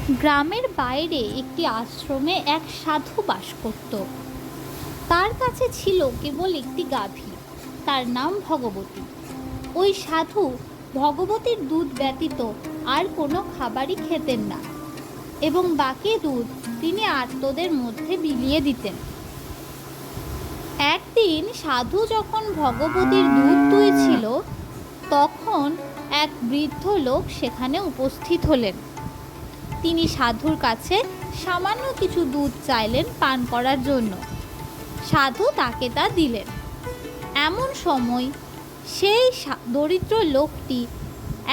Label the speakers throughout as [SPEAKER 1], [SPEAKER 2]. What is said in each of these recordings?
[SPEAKER 1] গ্রামের বাইরে একটি আশ্রমে এক সাধু বাস করত। তার কাছে ছিল কেবল একটি গাভী, তার নাম ভগবতী। ওই সাধু ভগবতীর দুধ ব্যতীত আর কোনো খাবারই খেতেন না এবং বাকি দুধ তিনি আর্তদের মধ্যে বিলিয়ে দিতেন। একদিন সাধু যখন ভগবতীর দুধ দুইছিল, তখন এক বৃদ্ধ লোক সেখানে উপস্থিত হলেন। তিনি সাধুর কাছে সামান্য কিছু দুধ চাইলেন পান করার জন্য। সাধু তাকে তা দিলেন। এমন সময় সেই দরিদ্র লোকটি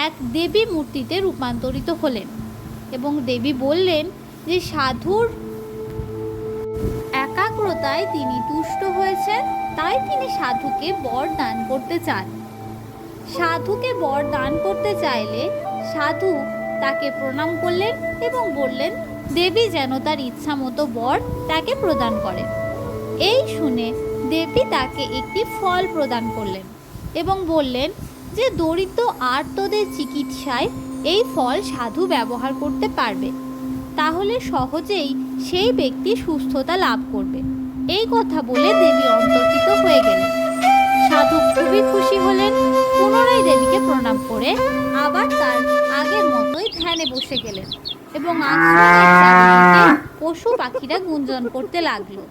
[SPEAKER 1] এক দেবী মূর্তিতে রূপান্তরিত হলেন এবং দেবী বললেন যে সাধুর একাগ্রতায় তিনি তুষ্ট হয়েছেন, তাই তিনি সাধুকে বর দান করতে চান। সাধুকে বর দান করতে চাইলে সাধু তাকে প্রণাম করলেন এবং বললেন দেবী যেন তার ইচ্ছা মতো বর তাকে প্রদান করেন। এই শুনে দেবী তাকে একটি ফল প্রদান করলেন এবং বললেন যে দরিদ্র আর্তদের চিকিৎসায় এই ফল সাধু ব্যবহার করতে পারবে, তাহলে সহজেই সেই ব্যক্তি সুস্থতা লাভ করবে। এই কথা বলে দেবী অন্তর্হিত হয়ে গেলেন। সাধু খুবই খুশি হলেন। পুনরায় দেবীকে প্রণাম করে আবার তার আগের মতোই ধ্যানে বসে গেলেন এবং আশ্রমের চারিদিকে পশু পাখিরা গুঞ্জন করতে লাগলো।